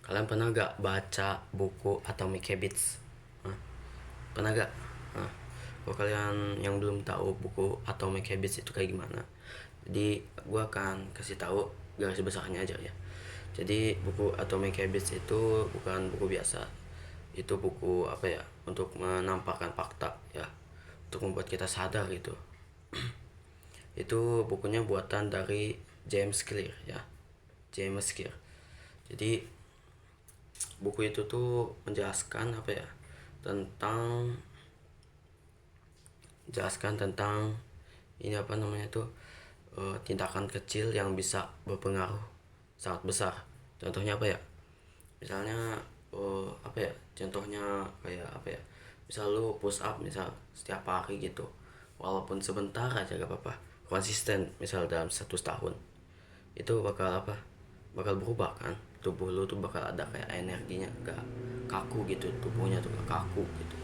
Kalian pernah gak baca buku Atomic Habits? Hah? Pernah gak? Nah, kalau kalian yang belum tahu buku Atomic Habits itu kayak gimana, jadi gue akan kasih tahu garis besarnya aja ya. Jadi buku Atomic Habits itu bukan buku biasa. Itu buku apa ya? Untuk menampakkan fakta ya. Untuk membuat kita sadar gitu. Itu bukunya buatan dari James Clear ya. James Clear. Jadi buku itu tuh menjelaskan apa ya, tentang ini apa namanya tuh, tindakan kecil yang bisa berpengaruh sangat besar. Contohnya apa ya, misalnya apa ya, contohnya kayak apa ya, misal lu push up misal setiap hari gitu, walaupun sebentar aja gak apa-apa, konsisten misal dalam 1 tahun, itu bakal apa, bakal berubah kan, tubuh lu tuh bakal ada kayak energinya, gak kaku gitu, tubuhnya tuh gak kaku gitu.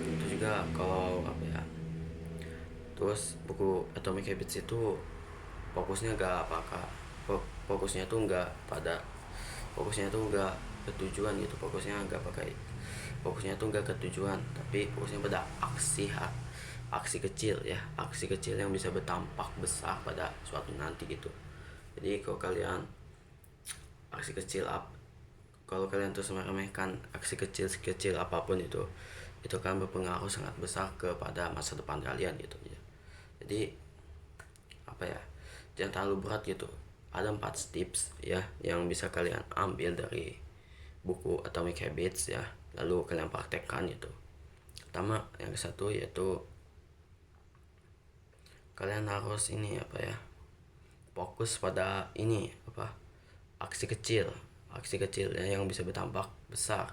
Itu juga kalau apa ya, terus buku Atomic Habits itu fokusnya gak apa fokusnya tuh nggak pada fokusnya tuh nggak ke tujuan gitu, fokusnya tuh nggak ke tujuan, tapi fokusnya pada aksi kecil ya, aksi kecil yang bisa bertampak besar pada suatu nanti gitu. Jadi aksi kecil up kalau kalian terus meremehkan aksi kecil apapun itu kan berpengaruh sangat besar kepada masa depan kalian gitu ya. Jadi apa ya, jangan terlalu berat gitu. Ada 4 tips ya yang bisa kalian ambil dari buku Atomic Habits ya, lalu kalian praktekkan gitu. Pertama, yang ke-1 yaitu kalian harus ini apa ya, fokus pada ini apa, aksi kecil ya, yang bisa bertambah besar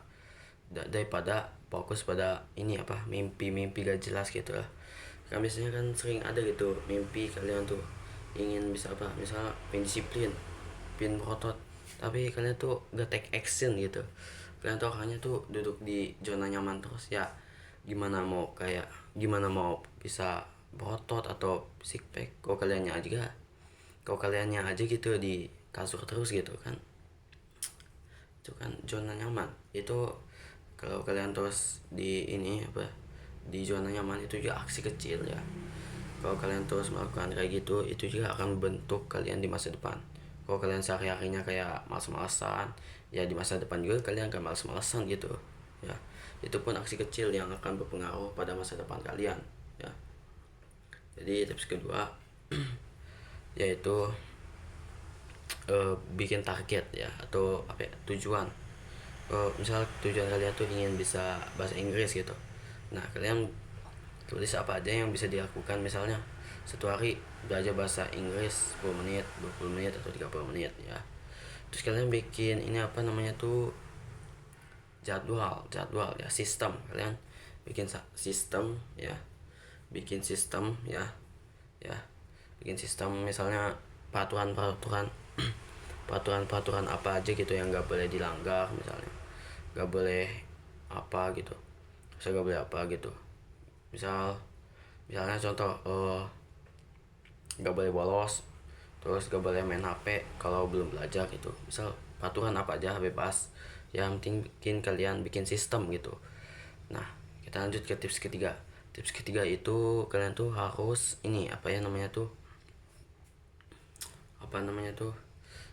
daripada fokus pada ini apa, mimpi gak jelas gitu lah. Kan biasanya kan sering ada gitu mimpi kalian tuh ingin bisa apa, misal pengen disiplin, pengen berotot, tapi kalian tuh gak take action gitu. Kalian tuh akhirnya tuh duduk di zona nyaman terus ya. Gimana mau bisa berotot atau six pack kalau kaliannya aja gitu di kasur terus gitu kan. Itu kan zona nyaman. Itu kalau kalian terus di ini apa, di zona nyaman itu juga aksi kecil ya. Kalau kalian terus melakukan kayak gitu, itu juga akan membentuk kalian di masa depan. Kalau kalian sehari-harinya kayak malas-malasan, ya di masa depan juga kalian akan malas-malasan gitu ya. Itu pun aksi kecil yang akan berpengaruh pada masa depan kalian ya. Jadi tips kedua yaitu bikin target ya, atau apa ya, tujuan. Misal tujuan kalian tuh ingin bisa bahasa Inggris gitu. Nah, kalian tulis apa aja yang bisa dilakukan, misalnya 1 hari belajar bahasa Inggris 10 menit, 20 menit, atau 30 menit ya. Terus kalian bikin ini apa namanya tuh, jadwal ya, sistem. Kalian bikin sistem ya, bikin sistem ya, ya bikin sistem, misalnya peraturan peraturan apa aja gitu yang gak boleh dilanggar, misalnya gak boleh apa gitu, saya gak boleh apa gitu, misalnya contoh, gak boleh bolos, terus gak boleh main HP kalau belum belajar gitu. Misal peraturan apa aja bebas, yang penting bikin kalian bikin sistem gitu. Nah, kita lanjut ke tips ketiga itu kalian tuh harus ini apa ya namanya tuh,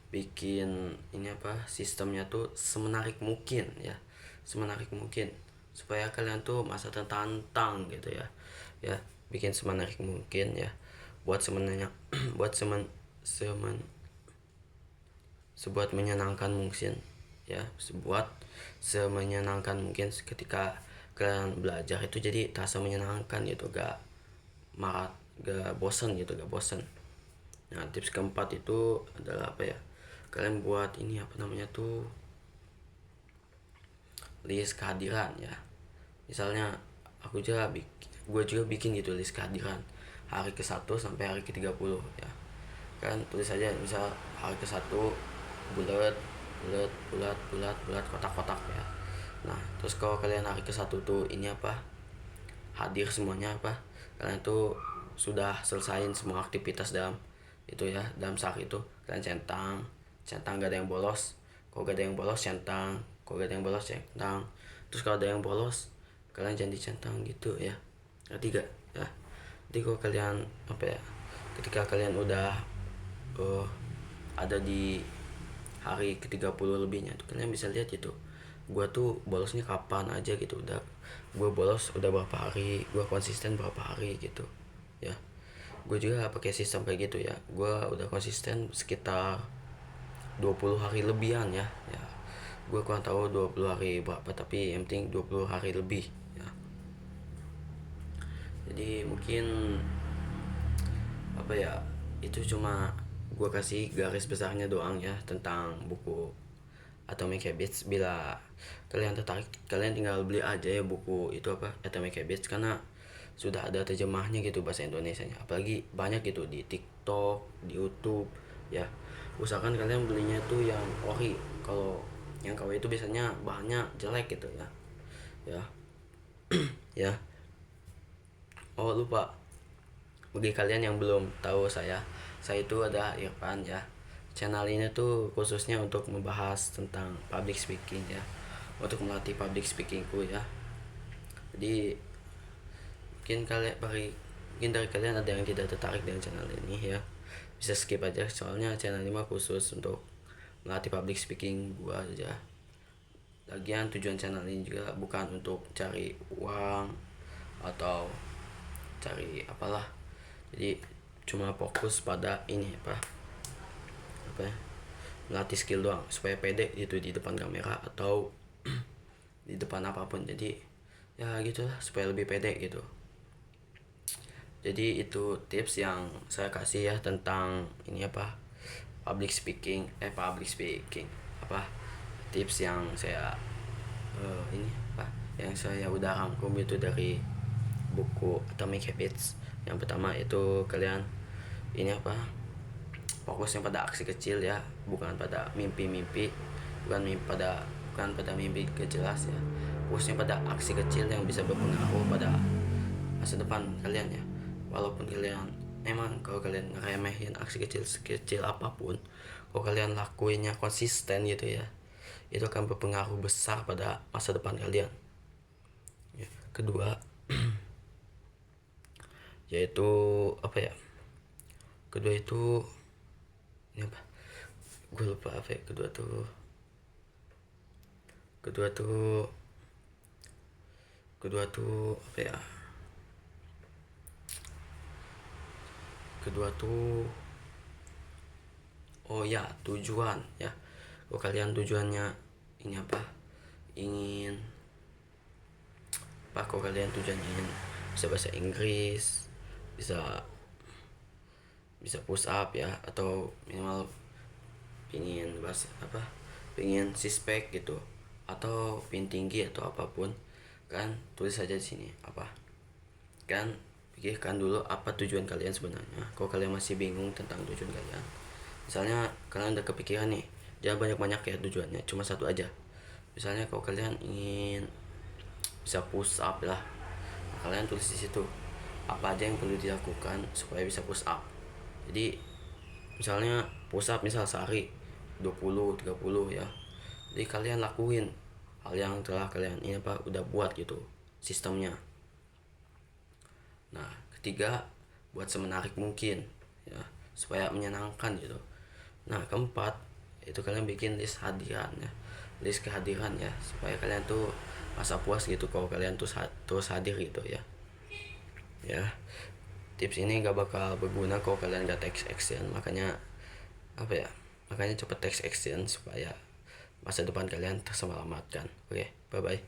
bikin ini apa, sistemnya tuh semenarik mungkin ya, supaya kalian tuh masa tertantang gitu ya. Ya, bikin semenarik mungkin ya, buat sebenarnya buat sebuat menyenangkan mungkin ya, sebuat semenyenangkan mungkin ketika kalian belajar itu, jadi terasa menyenangkan gitu, gak marah, gak bosan gitu, gak bosan. Nah, tips keempat itu adalah apa ya, kalian buat ini apa namanya tuh, list kehadiran ya. Misalnya gue juga bikin gitu list kehadiran hari ke-1 sampai hari ke-30 ya. Kan tulis aja, misal hari ke-1 bulat bulat kotak-kotak ya. Nah, terus kalau kalian hari ke-1 tuh ini apa, hadir semuanya apa, kalian tuh sudah selesaiin semua aktivitas dalam itu ya, dalam saat itu kalian centang gak ada yang bolos. Kalau gak ada yang bolos centang, kalau gak ada yang bolos centang. Terus kalau ada yang bolos, kalian jangan dicentang gitu ya. Ngerti gak ya? Jadi kalau kalian apa ya, ketika kalian udah ada di hari ke-30 lebihnya tuh, kalian bisa lihat itu gua tuh bolosnya kapan aja gitu. Udah gua bolos udah berapa hari, gua konsisten berapa hari gitu ya. Gue juga pakai sistem kayak gitu ya. Gua udah konsisten sekitar 20 hari lebihan ya. Gue kurang tahu 20 hari berapa, tapi yang penting 20 hari lebih ya. Jadi mungkin apa ya, itu cuma gue kasih garis besarnya doang ya tentang buku Atomic Habits. Bila kalian tertarik, kalian tinggal beli aja ya buku itu apa, Atomic Habits, karena sudah ada terjemahnya gitu bahasa Indonesianya. Apalagi banyak gitu di TikTok, di YouTube ya. Usahakan kalian belinya tuh yang ori. Kalau yang KW itu biasanya bahannya jelek gitu ya. Ya. Ya. Oh lupa, bagi kalian yang belum tahu, saya itu ada Irfan ya. Channel ini tuh khususnya untuk membahas tentang public speaking ya, untuk melatih public speakingku ya. Jadi mungkin dari kalian ada yang tidak tertarik dengan channel ini ya, bisa skip aja, soalnya channel ini mah khusus untuk melatih public speaking gua aja. Lagian tujuan channel ini juga bukan untuk cari uang atau cari apalah. Jadi cuma fokus pada ini apa ya, melatih skill doang supaya pede itu di depan kamera atau di depan apapun. Jadi ya gitulah, supaya lebih pede gitu. Jadi itu tips yang saya kasih ya tentang ini apa, public speaking apa, tips yang saya ini apa yang saya udah rangkum itu dari buku Atomic Habits. Yang pertama itu kalian ini apa, fokusnya pada aksi kecil ya, bukan pada mimpi-mimpi, bukan pada mimpi gak jelas ya. Fokusnya pada aksi kecil yang bisa berpengaruh pada masa depan kalian ya. Walaupun kalian kalau kalian ngeremehin aksi sekecil apapun, kalau kalian lakuinnya konsisten gitu ya, itu akan berpengaruh besar pada masa depan kalian ya. Kedua yaitu apa ya, kedua itu ini apa, gue lupa apa ya. Kedua tuh apa ya, oh ya, tujuan ya. Kalau kalian tujuannya ini apa, ingin apa, kalau kalian tujuannya ingin bisa bahasa Inggris, bisa push up ya, atau minimal pingin bahasa apa, pingin sispek gitu, atau pingin tinggi atau apapun kan, tulis saja di sini apa kan. Pikirkan dulu apa tujuan kalian sebenarnya. Kalau kalian masih bingung tentang tujuan kalian, misalnya kalian udah kepikiran nih, jangan banyak-banyak ya tujuannya, cuma satu aja. Misalnya kalau kalian ingin bisa push up lah, kalian tulis di situ apa aja yang perlu dilakukan supaya bisa push up. Jadi misalnya push up misal sehari 20 30 ya, jadi kalian lakuin hal yang telah kalian ini apa udah buat gitu sistemnya. Nah ketiga, buat semenarik mungkin ya, supaya menyenangkan gitu. Nah keempat, itu kalian bikin list hadiran ya, list kehadiran ya, supaya kalian tuh masa puas gitu kalau kalian tuh terus hadir gitu ya. Ya, tips ini gak bakal berguna kalau kalian gak take action. Makanya apa ya, makanya cepet take action supaya masa depan kalian terselamatkan. Oke, bye bye.